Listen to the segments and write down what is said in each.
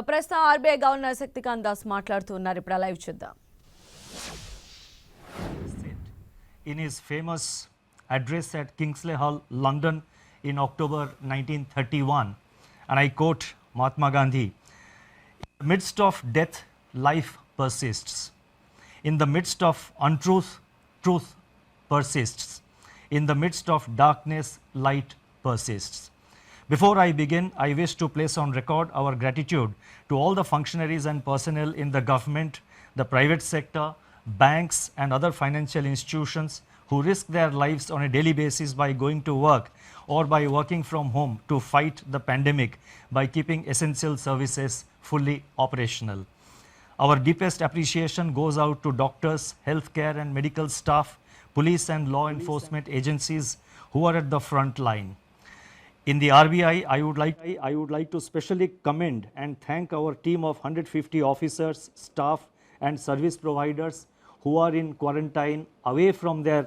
ప్రస్తుతం RBI governor Shaktikant Das మాట్లాడుతున్నారు. ఇప్పుడు లైవ్ చూద్దాం. In his famous address at Kingsley Hall, London in October 1931, and I quote Mahatma Gandhi, "In the midst of death, life persists. In the midst of untruth, truth persists. In the midst of darkness, light persists." Before I begin, I wish to place on record our gratitude to all the functionaries and personnel in the government, the private sector, banks and other financial institutions who risk their lives on a daily basis by going to work or by working from home to fight the pandemic by keeping essential services fully operational. Our deepest appreciation goes out to doctors, healthcare and medical staff, police and law enforcement agencies who are at the front line. In the RBI, I would like to specially commend and thank our team of 150 officers, staff and service providers who are in quarantine away from their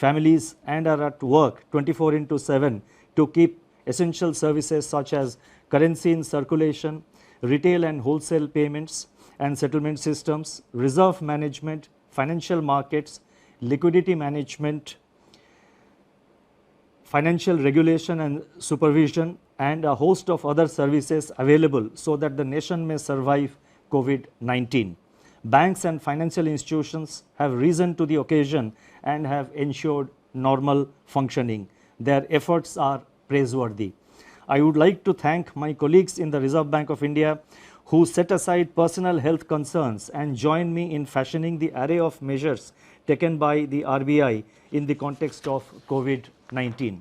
families and are at work 24/7 to keep essential services such as currency in circulation, retail and wholesale payments and settlement systems, reserve management, financial markets, liquidity management, financial regulation and supervision, and a host of other services available so that the nation may survive COVID-19. Banks and financial institutions have risen to the occasion and have ensured normal functioning. Their efforts are praiseworthy. I would like to thank my colleagues in the Reserve Bank of India who set aside personal health concerns and joined me in fashioning the array of measures taken by the RBI in the context of COVID-19.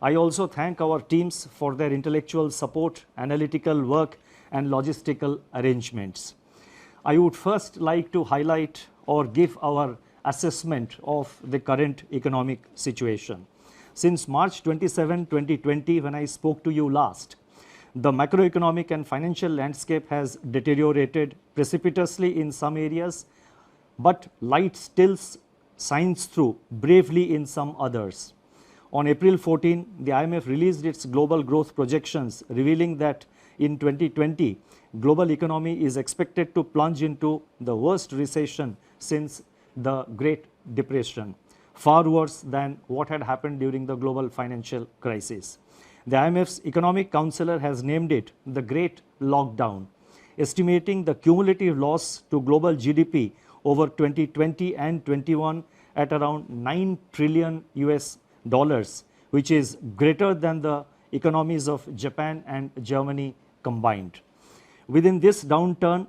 I also thank our teams for their intellectual support, analytical work and logistical arrangements. I would first like to highlight or give our assessment of the current economic situation. Since March 27, 2020, when I spoke to you last, the macroeconomic and financial landscape has deteriorated precipitously in some areas, but light still shines through bravely in some others. On April 14, the IMF released its global growth projections, revealing that in 2020, global economy is expected to plunge into the worst recession since the Great Depression, far worse than what had happened during the global financial crisis. The IMF's economic counselor has named it the Great Lockdown, estimating the cumulative loss to global GDP over 2020 and 21 at around $9 trillion US, which is greater than the economies of Japan and Germany combined. Within this downturn,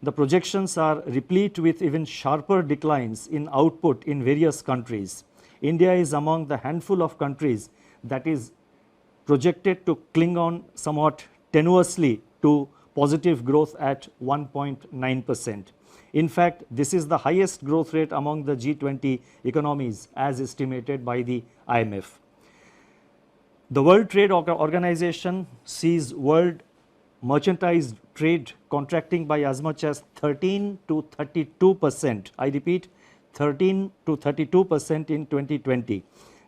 the projections are replete with even sharper declines in output in various countries. India is among the handful of countries that is projected to cling on somewhat tenuously to positive growth at 1.9%. In fact, this is the highest growth rate among the G20 economies as estimated by the IMF. The World Trade Organization sees world merchandise trade contracting by as much as 13 to 32%. I repeat, 13 to 32% in 2020.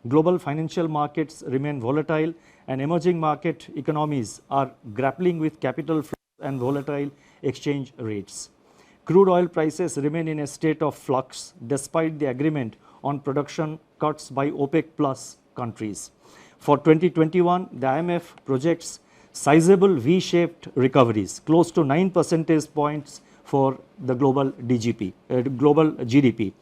Global financial markets remain volatile and emerging market economies are grappling with capital flows and volatile exchange rates. Crude oil prices remain in a state of flux despite the agreement on production cuts by OPEC plus countries. For 2021, the IMF projects sizable V-shaped recoveries, close to 9 percentage points for the global GDP.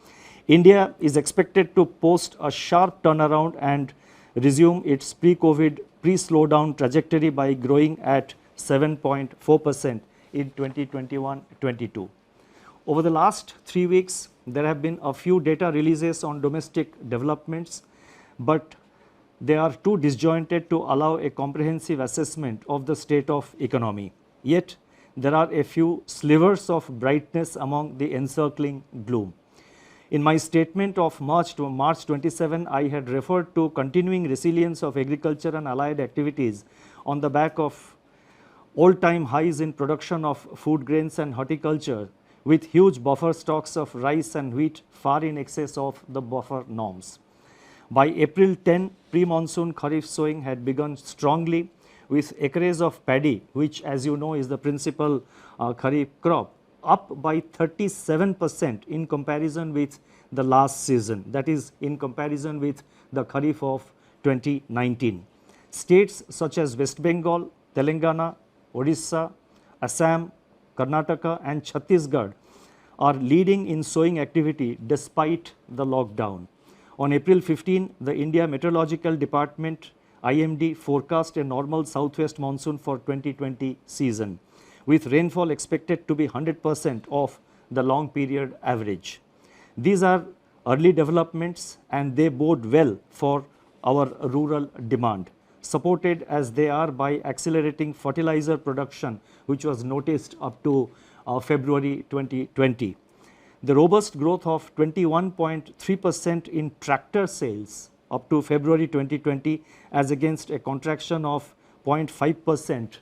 India is expected to post a sharp turnaround and resume its pre-COVID, pre-slowdown trajectory by growing at 7.4% in 2021-22. Over the last 3 weeks, there have been a few data releases on domestic developments, but they are too disjointed to allow a comprehensive assessment of the state of economy. Yet, there are a few slivers of brightness among the encircling gloom. In my statement of March 27, I had referred to continuing resilience of agriculture and allied activities on the back of all-time highs in production of food grains and horticulture, with huge buffer stocks of rice and wheat far in excess of the buffer norms. By April 10, pre-monsoon Kharif sowing had begun strongly, with acreage of paddy, which as you know is the principal kharif crop, up by 37% in comparison with the last season, that is in comparison with the kharif of 2019. States such as West Bengal, Telangana, Odisha, Assam, Karnataka and Chhattisgarh are leading in sowing activity despite the lockdown. On April 15, the India Meteorological Department IMD forecast a normal southwest monsoon for 2020 season, with rainfall expected to be 100% of the long period average. These are early developments and they bode well for our rural demand, supported as they are by accelerating fertilizer production, which was noticed up to February 2020. The robust growth of 21.3% in tractor sales up to February 2020 as against a contraction of 0.5%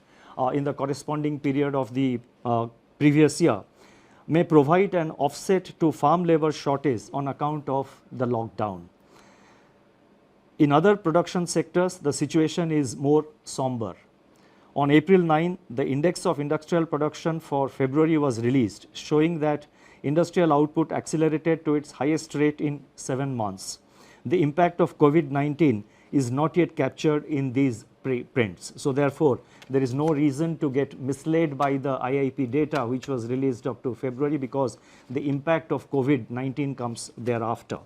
in the corresponding period of the previous year may provide an offset to farm labor shortage on account of the lockdown. In other production sectors, the situation is more somber. On April 9, the Index of Industrial Production for February was released, showing that industrial output accelerated to its highest rate in 7 months. The impact of COVID-19 is not yet captured in these prints. So therefore, there is no reason to get misled by the IIP data which was released up to February, because the impact of COVID-19 comes thereafter.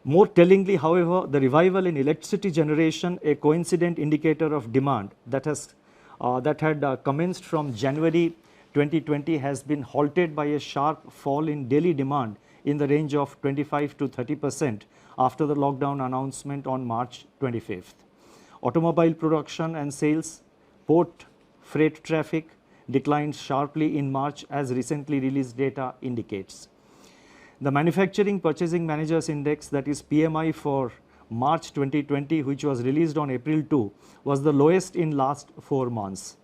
More tellingly, however, the revival in electricity generation, a coincident indicator of demand that had commenced from January 2020, has been halted by a sharp fall in daily demand in the range of 25 to 30% after the lockdown announcement on March 25th. Automobile production and sales, port freight traffic declined sharply in March, as recently released data indicates. The Manufacturing Purchasing Managers Index, that is PMI for March 2020, which was released on April 2, was the lowest in last 4 months.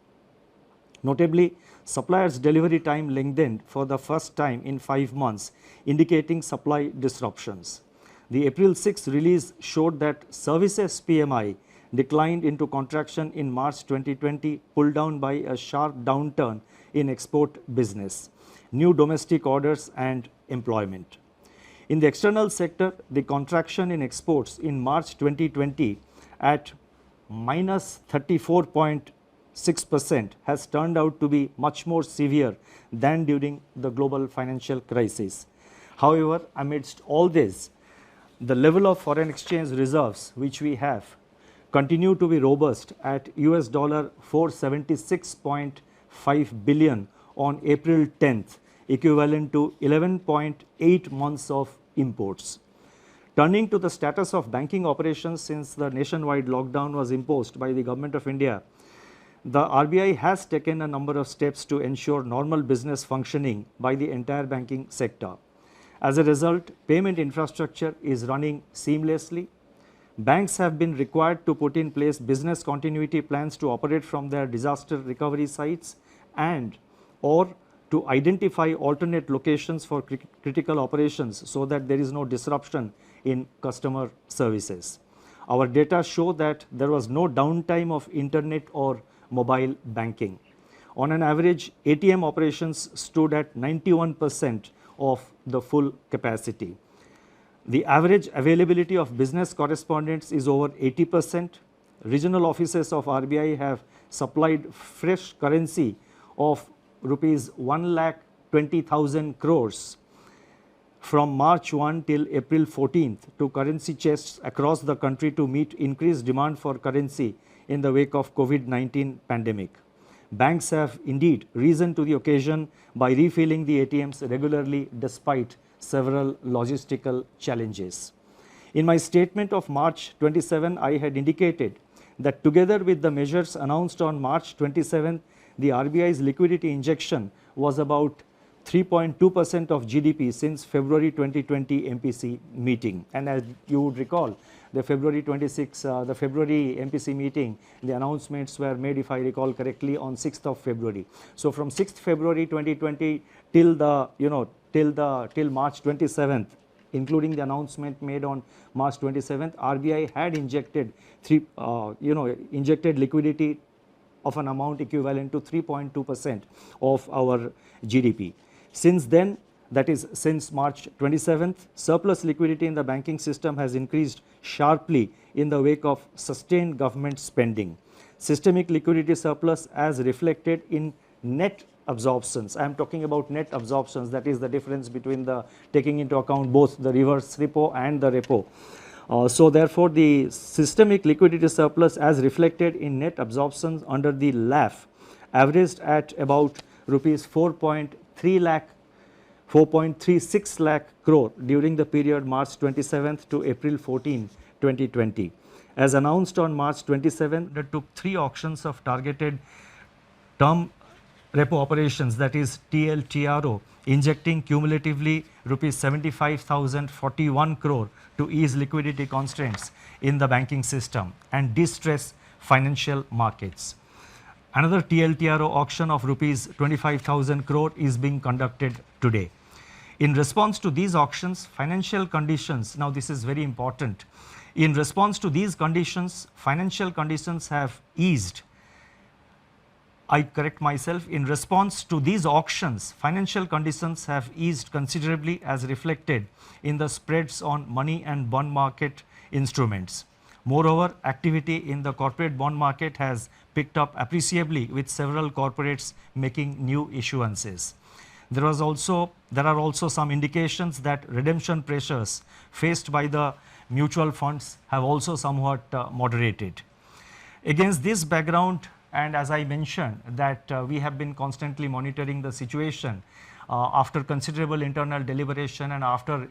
Notably, suppliers' delivery time lengthened for the first time in 5 months, indicating supply disruptions. The April 6 release showed that services PMI declined into contraction in March 2020, pulled down by a sharp downturn in export business, new domestic orders and employment. In the external sector, the contraction in exports in March 2020 at minus 34.6% has turned out to be much more severe than during the global financial crisis. However, amidst all this, the level of foreign exchange reserves which we have continue to be robust at US dollar 476.5 billion on April 10th, equivalent to 11.8 months of imports. Turning to the status of banking operations since the nationwide lockdown was imposed by the Government of India, the RBI has taken a number of steps to ensure normal business functioning by the entire banking sector. As a result, payment infrastructure is running seamlessly. Banks have been required to put in place business continuity plans to operate from their disaster recovery sites and or to identify alternate locations for critical operations so that there is no disruption in customer services. Our data show that there was no downtime of internet or mobile banking. On an average, ATM operations stood at 91% of the full capacity. The average availability of business correspondents is over 80%. Regional offices of RBI have supplied fresh currency of rupees 1,20,000 crores from March 1 till April 14th to currency chests across the country to meet increased demand for currency in the wake of COVID-19 pandemic. Banks have indeed risen to the occasion by refilling the ATMs regularly despite several logistical challenges. In my statement of March 27, I had indicated that together with the measures announced on March 27, the RBI's liquidity injection was about 3.2% of GDP since February 2020 MPC meeting. And as you would recall, the February 26, the February MPC meeting, the announcements were made, if I recall correctly, on 6th of February. So from 6th February 2020 till March 27th, including the announcement made on March 27th, RBI had injected injected liquidity of an amount equivalent to 3.2% of our GDP. Since then, that is since March 27th, surplus liquidity in the banking system has increased sharply in the wake of sustained government spending. Systemic liquidity surplus as reflected in net absorptions. I am talking about net absorptions, that is the difference between the taking into account both the reverse repo and the repo. So therefore, the systemic liquidity surplus as reflected in net absorptions under the LAF averaged at about rupees 4.36 lakh crore during the period March 27th to April 14, 2020. As announced on March 27th, it took 3 auctions of targeted term repo operations, that is TLTRO, injecting cumulatively rupees 75,041 crore to ease liquidity constraints in the banking system and distress financial markets. Another TLTRO auction of rupees 25,000 crore is being conducted today. In response to these auctions, financial conditions, now this is very important, in response to these conditions, financial conditions have eased. I correct myself, in response to these auctions, financial conditions have eased considerably as reflected in the spreads on money and bond market instruments. Moreover, activity in the corporate bond market has picked up appreciably with several corporates making new issuances. There are also some indications that redemption pressures faced by the mutual funds have also somewhat moderated. Against this background, and as I mentioned that we have been constantly monitoring the situation after considerable internal deliberation and after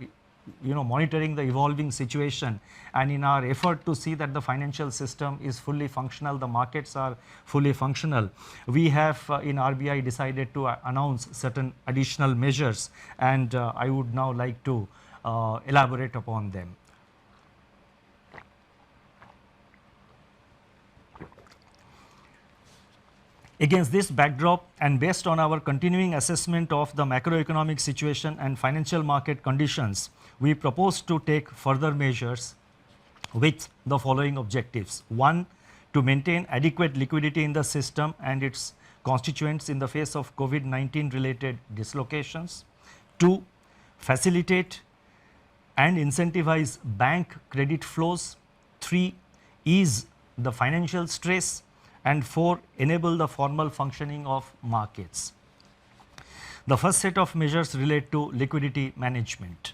monitoring the evolving situation, and in our effort to see that the financial system is fully functional, the markets are fully functional, we have in RBI decided to announce certain additional measures, and I would now like to elaborate upon them. Against this backdrop and based on our continuing assessment of the macroeconomic situation and financial market conditions, we propose to take further measures with the following objectives. 1. To maintain adequate liquidity in the system and its constituents in the face of COVID-19 related dislocations. 2. Facilitate and incentivize bank credit flows. 3. Ease the financial stress. And 4. Enable the formal functioning of markets. The first set of measures relate to liquidity management.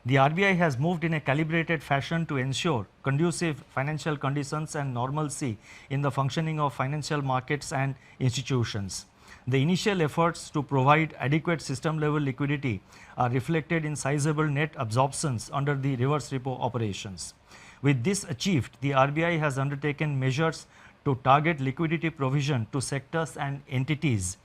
The RBI has moved in a calibrated fashion to ensure conducive financial conditions and normalcy in the functioning of financial markets and institutions. The initial efforts to provide adequate system level liquidity are reflected in sizable net absorptions under the reverse repo operations. With this achieved, the RBI has undertaken measures to target liquidity provision to sectors and entities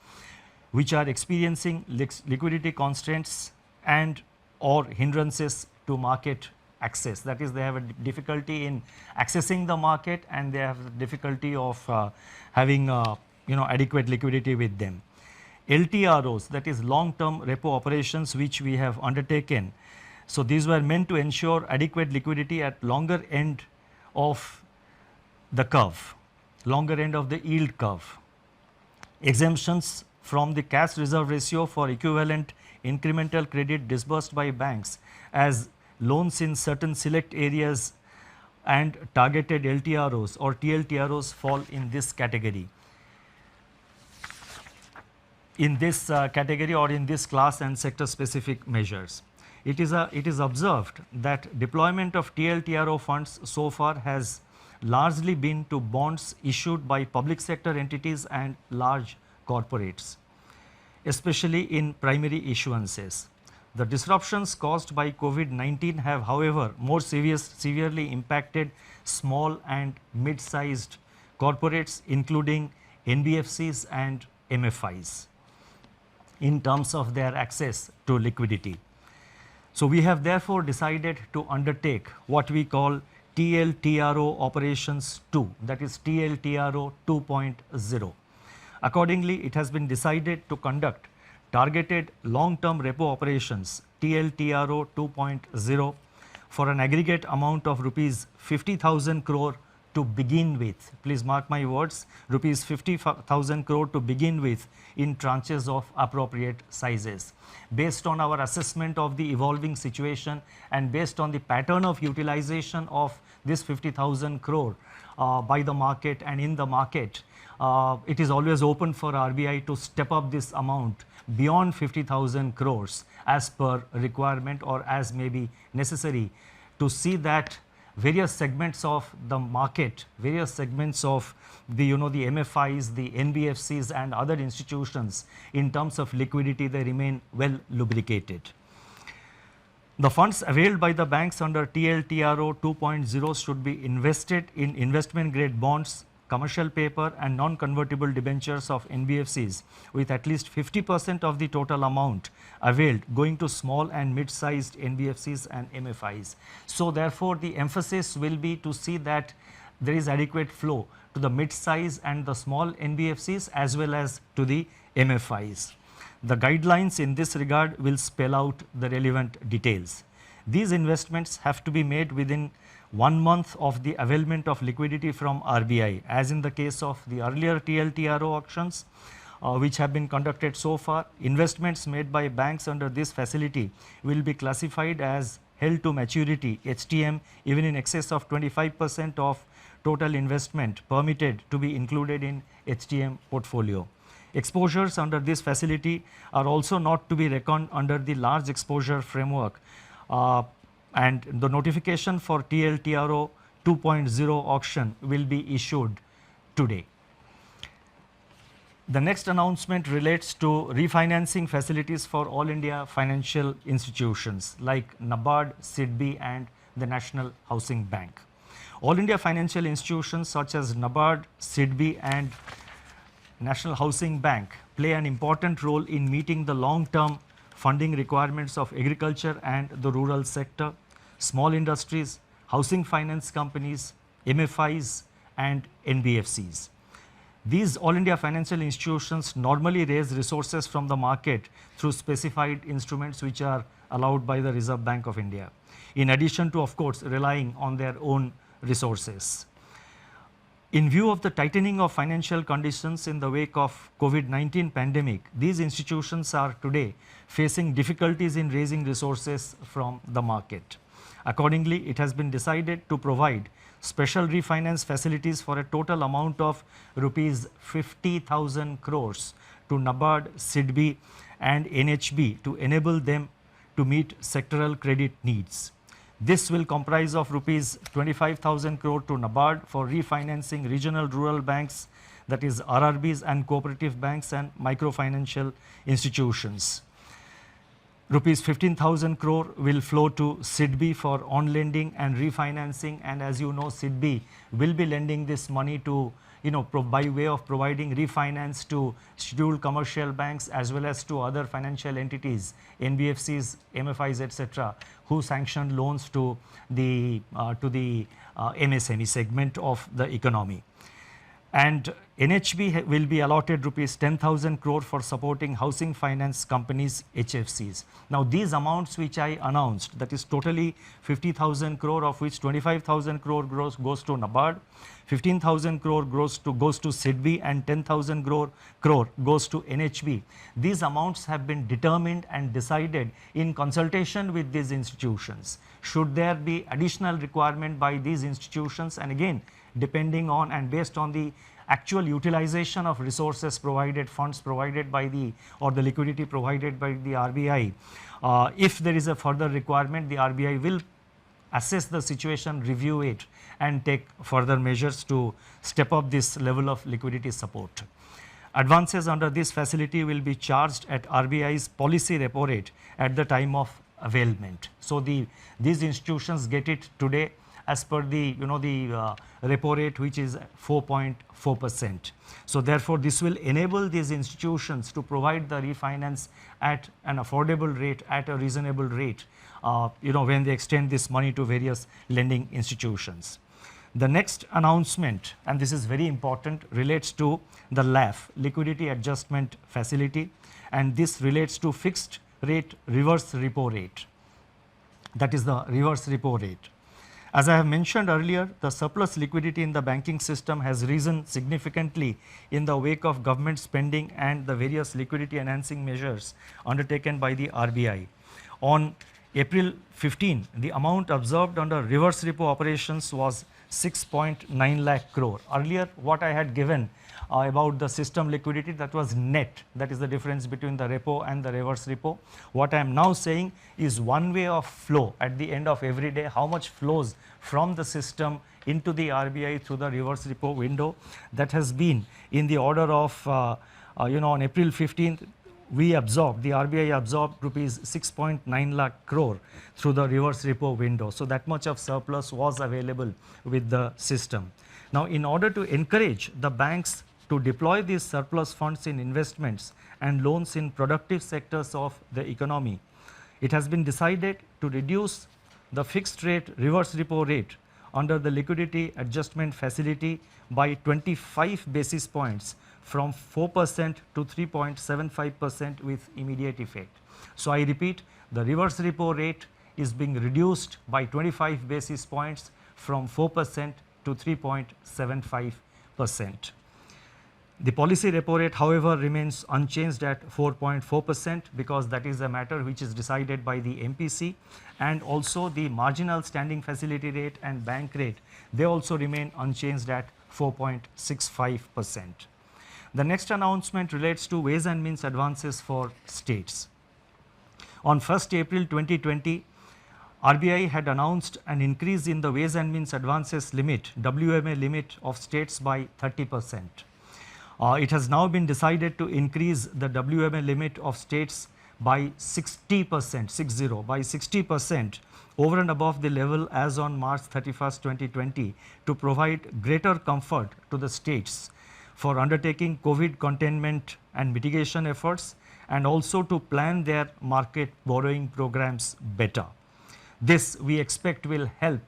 which are experiencing liquidity constraints and or hindrances to market access. That is, they have a difficulty in accessing the market and they have difficulty of having adequate liquidity with them. LTROs, that is long-term repo operations, which we have undertaken. So these were meant to ensure adequate liquidity at longer end of the curve, longer end of the yield curve. Exemptions from the cash reserve ratio for equivalent incremental credit disbursed by banks as loans in certain select areas and targeted LTROs or TLTROs fall in this category. In this category or in this class and sector specific measures. It is observed that deployment of TLTRO funds so far has largely been to bonds issued by public sector entities and large corporates, especially in primary issuances. The disruptions caused by COVID-19 have, however, more severely impacted small and mid-sized corporates, including NBFCs and MFIs, in terms of their access to liquidity. So we have therefore decided to undertake what we call TLTRO operations 2, that is TLTRO 2.0. Accordingly, it has been decided to conduct targeted long-term repo operations TLTRO 2.0 for an aggregate amount of rupees 50,000 crore to begin with. Please mark my words, rupees 50,000 crore to begin with in tranches of appropriate sizes. Based on our assessment of the evolving situation and based on the pattern of utilization of this 50,000 crore by the market and in the market, it is always open for RBI to step up this amount beyond 50,000 crores as per requirement or as may be necessary to see that various segments of the market, various segments of the the MFIs, the NBFCs and other institutions in terms of liquidity, they remain well lubricated. The funds availed by the banks under TLTRO 2.0 should be invested in investment grade bonds, commercial paper and non-convertible debentures of NBFCs with at least 50% of the total amount availed going to small and mid-sized NBFCs and MFIs. So therefore, the emphasis will be to see that there is adequate flow to the mid-size and the small NBFCs as well as to the MFIs. The guidelines in this regard will spell out the relevant details. These investments have to be made within 1 month of the availment of liquidity from RBI, as in the case of the earlier TLTRO auctions which have been conducted so far. Investments made by banks under this facility will be classified as held to maturity HTM even in excess of 25% of total investment permitted to be included in HTM portfolio. Exposures under this facility are also not to be reckoned under the large exposure framework and the notification for TLTRO 2.0 auction will be issued today. The next announcement relates to refinancing facilities for all India financial institutions like NABARD, SIDBI and the National Housing Bank. All India financial institutions such as NABARD, SIDBI and National Housing Bank play an important role in meeting the long-term funding requirements of agriculture and the rural sector, small industries, housing finance companies, MFIs and NBFCs. These all India financial institutions normally raise resources from the market through specified instruments which are allowed by the Reserve Bank of India, in addition to of course relying on their own resources. In view of the tightening of financial conditions in the wake of COVID-19 pandemic, these institutions are today facing difficulties in raising resources from the market. Accordingly, it has been decided to provide special refinance facilities for a total amount of rupees 50,000 crores to NABARD, SIDBI and NHB to enable them to meet sectoral credit needs. This will comprise of rupees 25,000 crore to NABARD for refinancing regional rural banks, that is RRBs and cooperative banks and microfinancial institutions. Rupees 15,000 crore will flow to SIDBI for on-lending and refinancing, and as you know, SIDBI will be lending this money to by way of providing refinance to scheduled commercial banks as well as to other financial entities, NBFCs, MFIs, etc., who sanction loans to the MSME segment of the economy. And NHB will be allotted rupees 10,000 crore for supporting housing finance companies, HFCs. Now these amounts which I announced, that is totally 50,000 crore, of which 25,000 crore goes to NABARD, 15,000 crore goes to SIDBI and 10,000 crore goes to NHB. These amounts have been determined and decided in consultation with these institutions. Should there be additional requirement by these institutions, and again depending on and based on the actual utilization of resources provided, funds provided by the liquidity provided by the RBI, if there is a further requirement, the RBI will assess the situation, review it and take further measures to step up this level of liquidity support. Advances under this facility will be charged at RBI's policy repo rate at the time of availment. So these institutions get it today as per the repo rate, which is 4.4%. So therefore, this will enable these institutions to provide the refinance at an affordable rate, at a reasonable rate, when they extend this money to various lending institutions. The next announcement, and this is very important, relates to the LAF, Liquidity Adjustment Facility, and this relates to fixed rate reverse repo rate. That is the reverse repo rate. As I have mentioned earlier, the surplus liquidity in the banking system has risen significantly in the wake of government spending and the various liquidity enhancing measures undertaken by the RBI. On April 15, the amount observed under reverse repo operations was 6.9 lakh crore. Earlier, what I had given about the system liquidity, that was net. That is the difference between the repo and the reverse repo. What I am now saying is one way of flow at the end of every day, how much flows from the system into the RBI through the reverse repo window. That has been in the order of, on April 15th, the RBI absorbed rupees 6.9 lakh crore through the reverse repo window. So that much of surplus was available with the system. Now, in order to encourage the banks to deploy these surplus funds in investments and loans in productive sectors of the economy, it has been decided to reduce the fixed rate reverse repo rate under the liquidity adjustment facility by 25 basis points from 4% to 3.75% with immediate effect. So I repeat, the reverse repo rate is being reduced by 25 basis points from 4% to 3.75%. The policy repo rate, however, remains unchanged at 4.4% because that is a matter which is decided by the MPC, and also the marginal standing facility rate and bank rate, they also remain unchanged at 4.65%. The next announcement relates to ways and means advances for states. On 1st April 2020, RBI had announced an increase in the ways and means advances limit, WMA limit of states by 30%. It has now been decided to increase the WMA limit of states by 60%, 60% over and above the level as on March 31st, 2020 to provide greater comfort to the states for undertaking COVID containment and mitigation efforts, and also to plan their market borrowing programs better. This we expect will help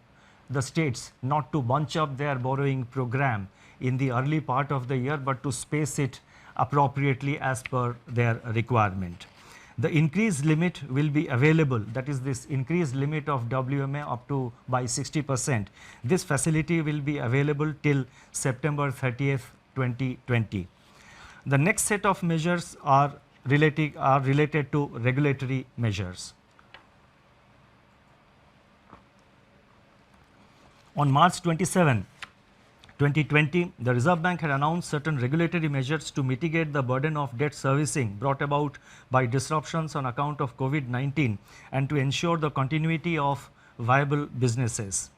the states not to bunch up their borrowing program in the early part of the year, but to space it appropriately as per their requirement. The increased limit will be available, that is this increased limit of WMA up to by 60%. This facility will be available till September 30th, 2020. The next set of measures are related to regulatory measures. On March 27, 2020, the Reserve Bank had announced certain regulatory measures to mitigate the burden of debt servicing brought about by disruptions on account of COVID-19 and to ensure the continuity of viable businesses.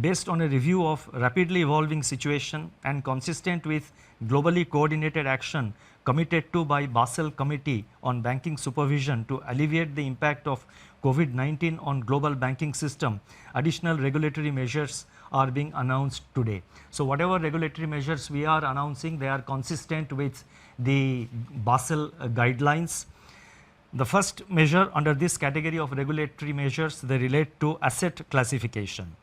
Based on a review of rapidly evolving situation and consistent with globally coordinated action committed to by Basel Committee on Banking Supervision to alleviate the impact of COVID-19 on global banking system, additional regulatory measures are being announced today. So whatever regulatory measures we are announcing, they are consistent with the Basel guidelines. The first measure under this category of regulatory measures, they relate to asset classification.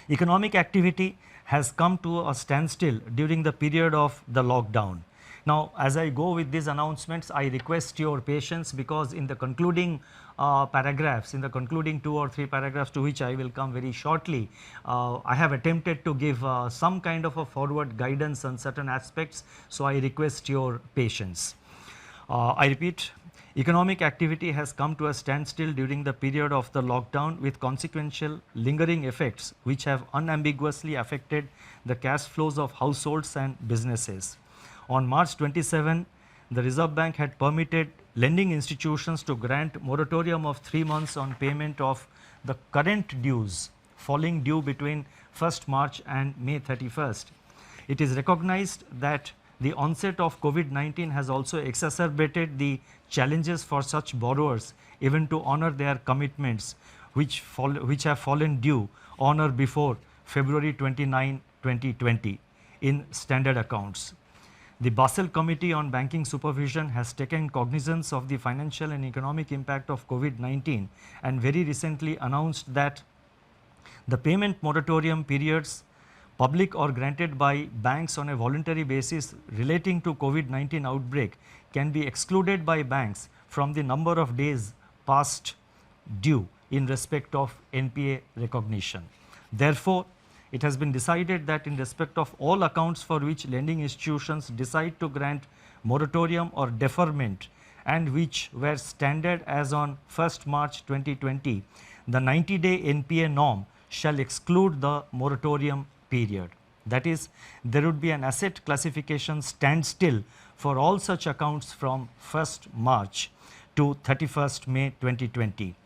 Economic activity has come to a standstill during the period of the lockdown. Now, as I go with these announcements, I request your patience because in the concluding paragraphs, in the concluding 2 or 3 paragraphs to which I will come very shortly, I have attempted to give some kind of a forward guidance on certain aspects, so I request your patience. I repeat, economic activity has come to a standstill during the period of the lockdown with consequential lingering effects which have unambiguously affected the cash flows of households and businesses. On March 27, the Reserve Bank had permitted lending institutions to grant moratorium of 3 months on payment of the current dues falling due between 1st March and May 31st. It is recognized that the onset of COVID-19 has also exacerbated the challenges for such borrowers even to honor their commitments which have fallen due on or before February 29, 2020 in standard accounts. The Basel Committee on Banking Supervision has taken cognizance of the financial and economic impact of COVID-19 and very recently announced that the payment moratorium periods public or granted by banks on a voluntary basis relating to COVID-19 outbreak can be excluded by banks from the number of days past due in respect of NPA recognition. Therefore, it has been decided that in respect of all accounts for which lending institutions decide to grant moratorium or deferment and which were standard as on 1st March 2020, the 90-day NPA norm shall exclude the moratorium period. That is, there would be an asset classification standstill for all such accounts from 1st March to 31st May 2020.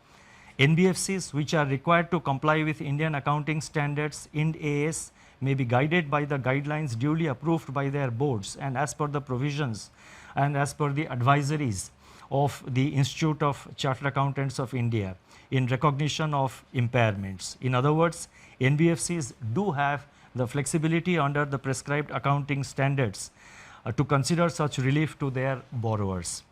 NBFCs which are required to comply with Indian accounting standards Ind AS may be guided by the guidelines duly approved by their boards and as per the provisions and as per the advisories of the Institute of Chartered Accountants of India in recognition of impairments. In other words, NBFCs do have the flexibility under the prescribed accounting standards to consider such relief to their borrowers.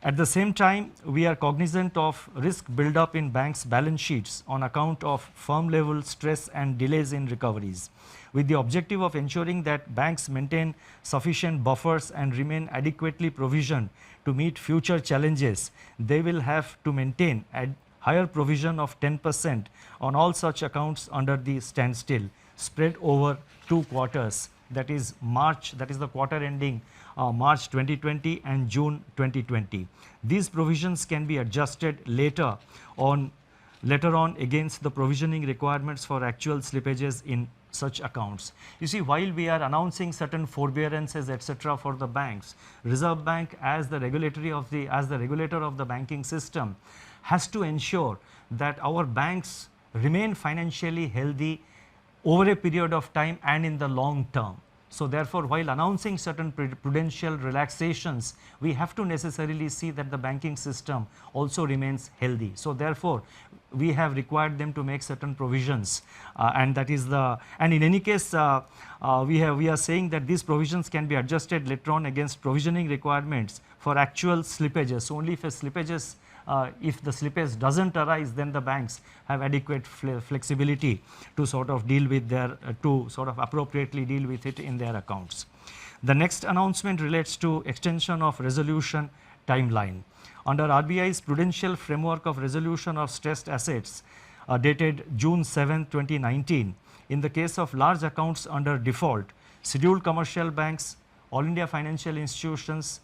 At the same time, we are cognizant of risk build-up in banks' balance sheets on account of firm-level stress and delays in recoveries. With the objective of ensuring that banks maintain sufficient buffers and remain adequately provisioned to meet future challenges, they will have to maintain a higher provision of 10% on all such accounts under the standstill, spread over 2 quarters, that is March, that is the quarter ending March 2020 and June 2020. These provisions can be adjusted later on against the provisioning requirements for actual slippages in such accounts. You see, while we are announcing certain forbearances etc. for the banks, Reserve Bank as the regulator of the banking system has to ensure that our banks remain financially healthy over a period of time and in the long term. So therefore, while announcing certain prudential relaxations, we have to necessarily see that the banking system also remains healthy. So therefore, we have required them to make certain provisions, and that is and in any case, we are saying that these provisions can be adjusted later on against provisioning requirements for actual slippages. So only if the slippage doesn't arise, then the banks have adequate flexibility to sort of deal with appropriately deal with it in their accounts. The next announcement relates to extension of resolution timeline. Under RBI's Prudential Framework of Resolution of Stressed Assets dated June 7, 2019, in the case of large accounts under default, scheduled commercial banks, all India financial institutions,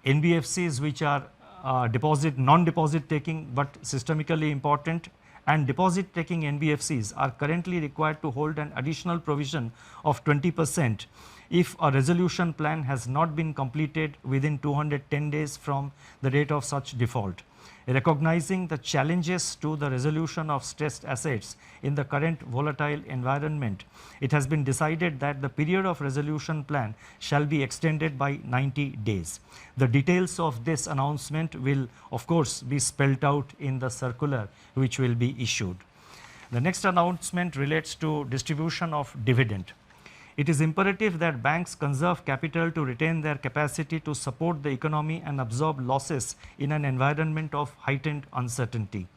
NBFCs which are non-deposit taking but systemically important, and deposit taking NBFCs are currently required to hold an additional provision of 20% if a resolution plan has not been completed within 210 days from the date of such default. Recognizing the challenges to the resolution of stressed assets in the current volatile environment, it has been decided that the period of resolution plan shall be extended by 90 days. The details of this announcement will of course be spelled out in the circular which will be issued. The next announcement relates to distribution of dividend. It is imperative that banks conserve capital to retain their capacity to support the economy and absorb losses in an environment of heightened uncertainty.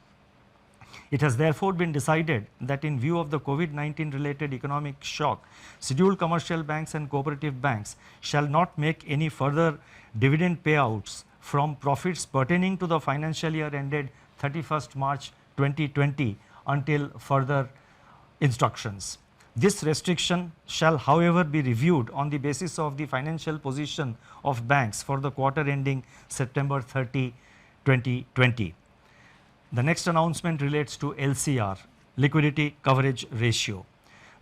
It has therefore been decided that in view of the COVID-19 related economic shock, scheduled commercial banks and cooperative banks shall not make any further dividend payouts from profits pertaining to the financial year ended 31st March 2020 until further instructions. This restriction shall, however, be reviewed on the basis of the financial position of banks for the quarter ending September 30, 2020. The next announcement relates to LCR, liquidity coverage ratio.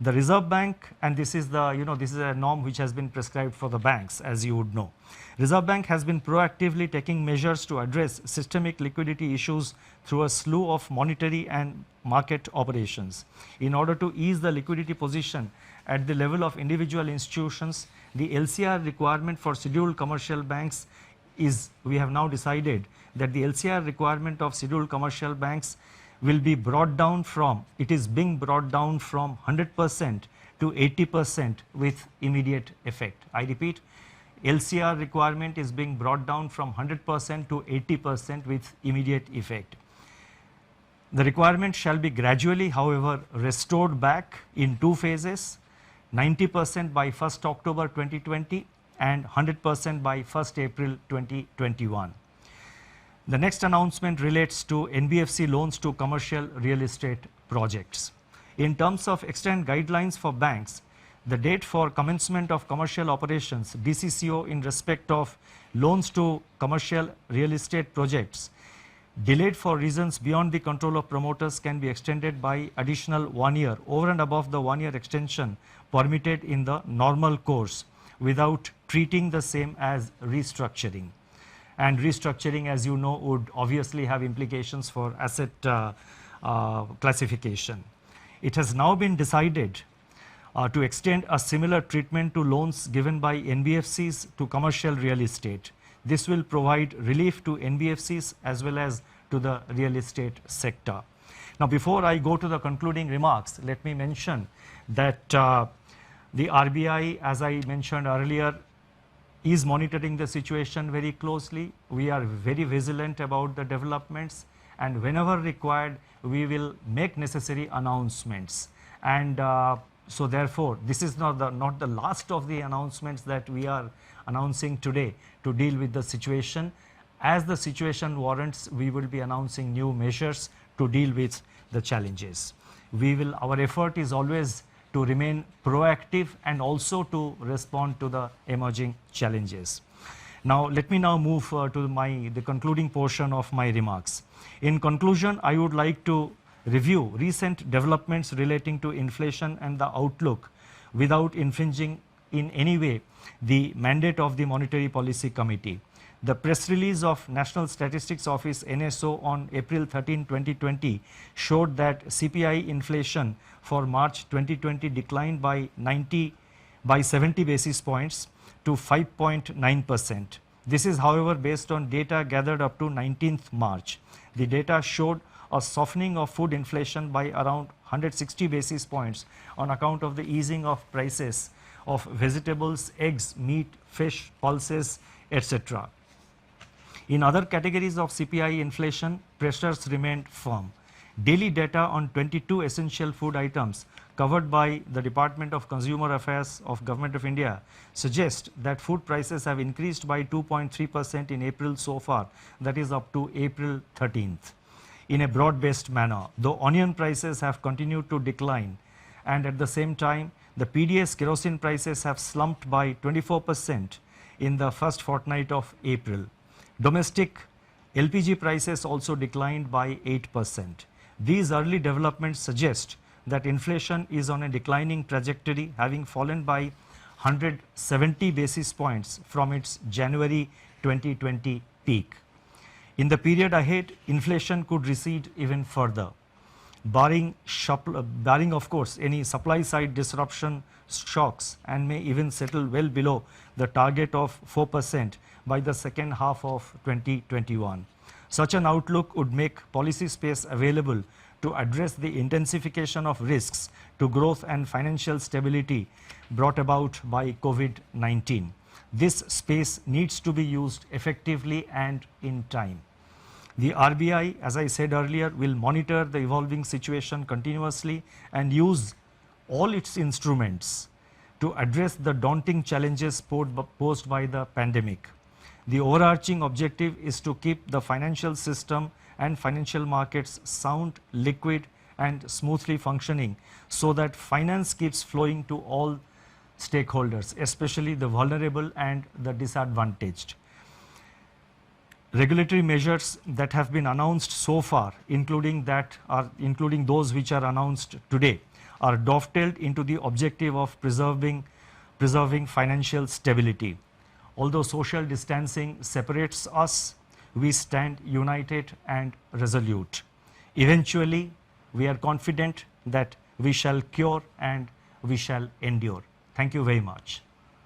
The Reserve Bank, and this is this is a norm which has been prescribed for the banks, as you would know. Reserve Bank has been proactively taking measures to address systemic liquidity issues through a slew of monetary and market operations. In order to ease the liquidity position at the level of individual institutions, the LCR requirement for scheduled commercial banks we have now decided that the LCR requirement of scheduled commercial banks will be brought down from, it is being brought down from 100% to 80% with immediate effect. I repeat, LCR requirement is being brought down from 100% to 80% with immediate effect. The requirement shall be gradually, however, restored back in 2 phases. 90% by 1st October 2020 and 100% by 1st April 2021. The next announcement relates to NBFC loans to commercial real estate projects. In terms of extant guidelines for banks, the date for commencement of commercial operations, DCCO, in respect of loans to commercial real estate projects delayed for reasons beyond the control of promoters can be extended by additional 1 year over and above the 1 year extension permitted in the normal course without treating the same as restructuring. And restructuring, as you know, would obviously have implications for asset classification. It has now been decided to extend a similar treatment to loans given by NBFCs to commercial real estate. This will provide relief to NBFCs as well as to the real estate sector. Now, before I go to the concluding remarks, let me mention that the RBI, as I mentioned earlier, is monitoring the situation very closely. We are very vigilant about the developments, and whenever required, we will make necessary announcements. And so therefore, this is not the last of the announcements that we are announcing today to deal with the situation. As the situation warrants, we will be announcing new measures to deal with the challenges. Our effort is always to remain proactive and also to respond to the emerging challenges. Now, let me now move to the concluding portion of my remarks. In conclusion, I would like to review recent developments relating to inflation and the outlook without infringing in any way the mandate of the Monetary Policy Committee. The press release of National Statistics Office NSO on April 13, 2020 showed that CPI inflation for March 2020 declined by 70 basis points to 5.9%. This is, however, based on data gathered up to 19th March. The data showed a softening of food inflation by around 160 basis points on account of the easing of prices of vegetables, eggs, meat, fish, pulses, etc. In other categories of CPI inflation, pressures remained firm. Daily data on 22 essential food items covered by the Department of Consumer Affairs of Government of India suggest that food prices have increased by 2.3% in April so far, that is up to April 13th, in a broad-based manner, though onion prices have continued to decline, and at the same time, the PDS kerosene prices have slumped by 24% in the first fortnight of April. Domestic LPG prices also declined by 8%. These early developments suggest that inflation is on a declining trajectory, having fallen by 170 basis points from its January 2020 peak. In the period ahead, inflation could recede even further, barring of course any supply side disruption shocks, and may even settle well below the target of 4% by the second half of 2021. Such an outlook would make policy space available to address the intensification of risks to growth and financial stability brought about by COVID-19. This space needs to be used effectively and in time. The RBI, as I said earlier, will monitor the evolving situation continuously and use all its instruments to address the daunting challenges posed by the pandemic. The overarching objective is to keep the financial system and financial markets sound, liquid, and smoothly functioning so that finance keeps flowing to all stakeholders, especially the vulnerable and the disadvantaged. Regulatory measures that have been announced so far, including those which are announced today, are dovetailed into the objective of preserving financial stability. Although social distancing separates us, we stand united and resolute. Eventually, we are confident that we shall cure and we shall endure. Thank you very much.